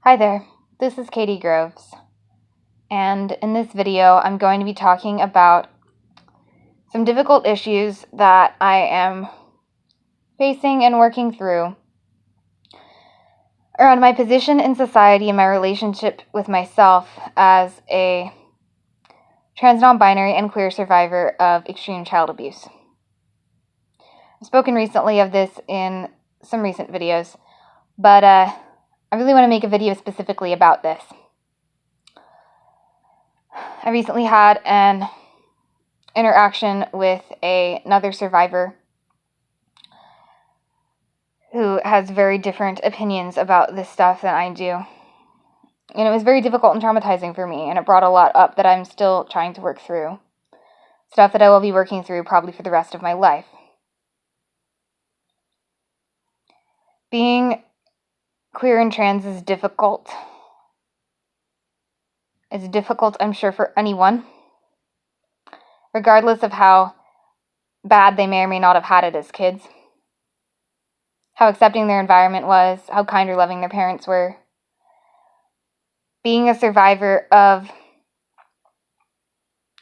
Hi there, this is Katy Groves, and in this video I'm going to be talking about some difficult issues that I am facing and working through around my position in society and my relationship with myself as a trans, non-binary, and queer survivor of extreme child abuse. I've spoken recently of this in some recent videos, but I really want to make a video specifically about this. I recently had an interaction with another survivor who has very different opinions about this stuff than I do. And it was very difficult and traumatizing for me, and it brought a lot up that I'm still trying to work through. Stuff that I will be working through probably for the rest of my life. Being queer and trans is difficult. It's difficult, I'm sure, for anyone, regardless of how bad they may or may not have had it as kids, how accepting their environment was, how kind or loving their parents were. Being a survivor of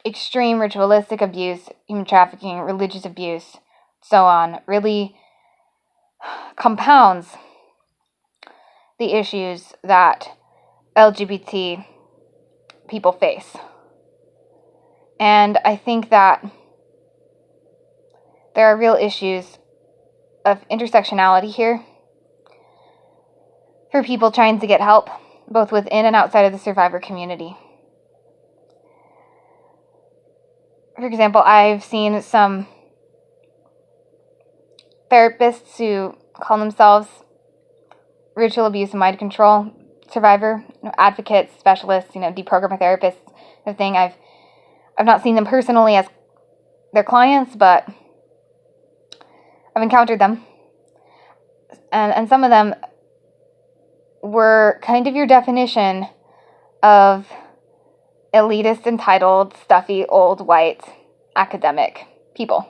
extreme ritualistic abuse, human trafficking, religious abuse, so on, really compounds the issues that LGBT people face. And I think that there are real issues of intersectionality here for people trying to get help, both within and outside of the survivor community. For example, I've seen some therapists who call themselves ritual abuse and mind control survivor, advocates, specialists, deprogrammer therapists, the thing. I've not seen them personally as their clients, but I've encountered them. And some of them were kind of your definition of elitist, entitled, stuffy, old, white, academic people.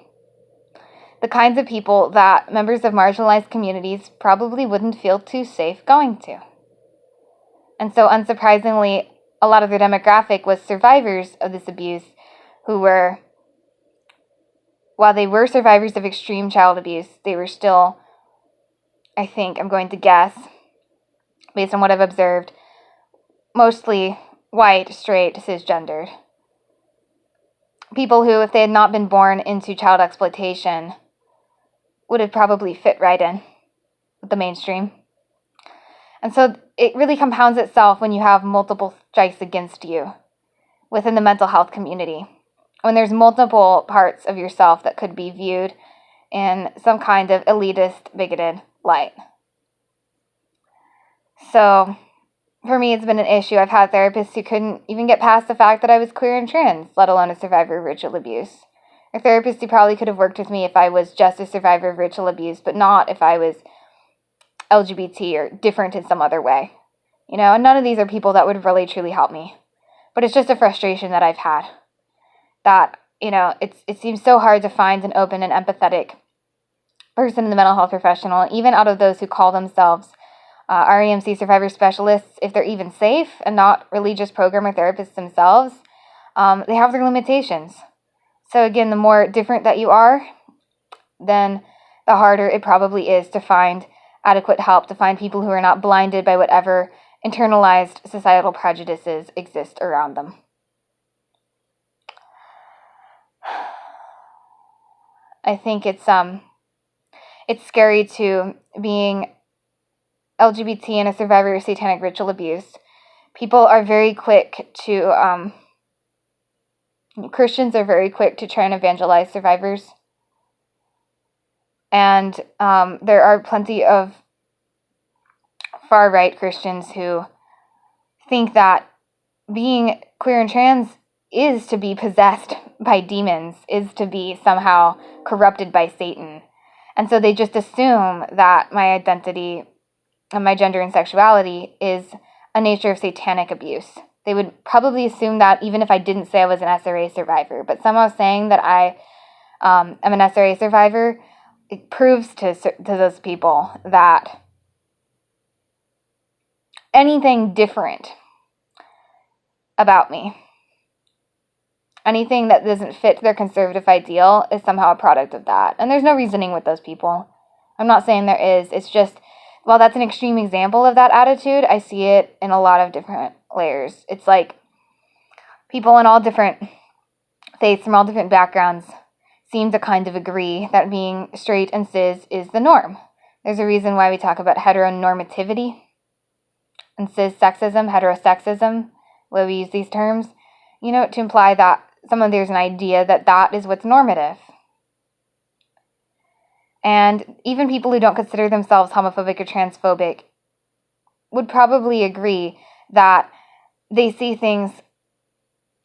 The kinds of people that members of marginalized communities probably wouldn't feel too safe going to. And so, unsurprisingly, a lot of their demographic was survivors of this abuse who were, while they were survivors of extreme child abuse, they were still, I think, I'm going to guess, based on what I've observed, mostly white, straight, cisgendered. People who, if they had not been born into child exploitation, would have probably fit right in with the mainstream. And so it really compounds itself when you have multiple strikes against you within the mental health community. When there's multiple parts of yourself that could be viewed in some kind of elitist, bigoted light. So, for me, it's been an issue. I've had therapists who couldn't even get past the fact that I was queer and trans, let alone a survivor of ritual abuse. Or therapists who probably could have worked with me if I was just a survivor of ritual abuse, but not if I was LGBT or different in some other way. And none of these are people that would really truly help me. But it's just a frustration that I've had. That, it seems so hard to find an open and empathetic person in the mental health professional, even out of those who call themselves REMC survivor specialists, if they're even safe and not really just programmer therapists themselves, they have their limitations. So again, the more different that you are, then the harder it probably is to find adequate help, to find people who are not blinded by whatever internalized societal prejudices exist around them. I think it's scary to being LGBT and a survivor of satanic ritual abuse. People are very quick to, Christians are very quick to try and evangelize survivors. And there are plenty of far-right Christians who think that being queer and trans is to be possessed by demons, is to be somehow corrupted by Satan. And so they just assume that my identity and my gender and sexuality is a nature of satanic abuse. They would probably assume that even if I didn't say I was an SRA survivor. But somehow saying that I am an SRA survivor, it proves to those people that anything different about me, anything that doesn't fit their conservative ideal, is somehow a product of that. And there's no reasoning with those people. I'm not saying there is. It's just, while that's an extreme example of that attitude, I see it in a lot of different layers. It's like people in all different faiths from all different backgrounds seem to kind of agree that being straight and cis is the norm. There's a reason why we talk about heteronormativity and cis-sexism, heterosexism, where we use these terms, to imply that there's an idea that that is what's normative. And even people who don't consider themselves homophobic or transphobic would probably agree that they see things,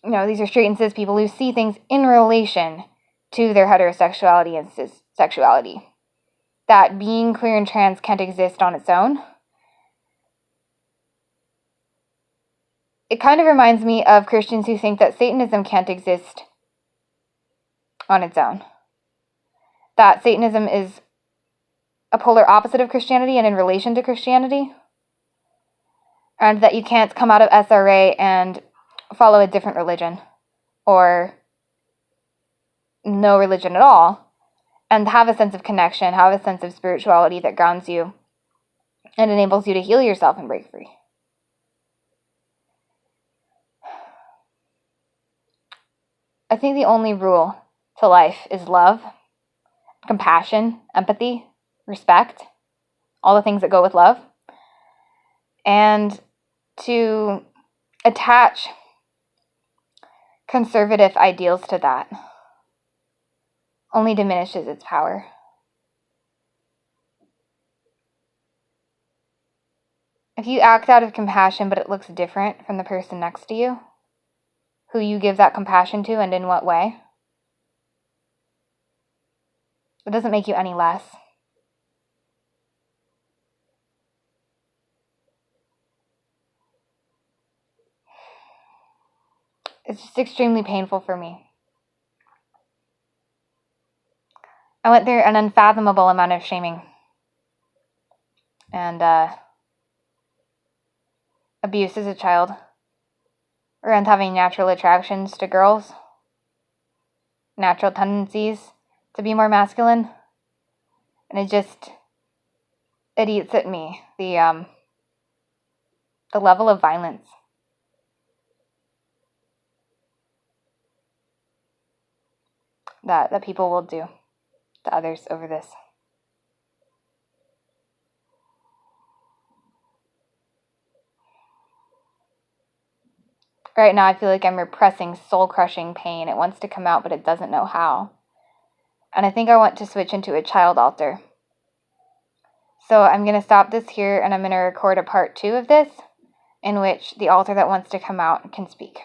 these are straight and cis people who see things in relation to their heterosexuality and cis-sexuality. That being queer and trans can't exist on its own. It kind of reminds me of Christians who think that Satanism can't exist on its own. That Satanism is a polar opposite of Christianity and in relation to Christianity. And that you can't come out of SRA and follow a different religion or no religion at all and have a sense of connection, have a sense of spirituality that grounds you and enables you to heal yourself and break free. I think the only rule to life is love, compassion, empathy, respect, all the things that go with love, and to attach conservative ideals to that only diminishes its power. If you act out of compassion but it looks different from the person next to you, who you give that compassion to and in what way, it doesn't make you any less. It's just extremely painful for me. I went through an unfathomable amount of shaming and abuse as a child around having natural attractions to girls, natural tendencies to be more masculine, and it eats at me, the level of violence that people will do to others over this. Right now I feel like I'm repressing soul-crushing pain. It wants to come out, but it doesn't know how. And I think I want to switch into a child altar. So I'm going to stop this here, and I'm going to record a part 2 of this, in which the altar that wants to come out can speak.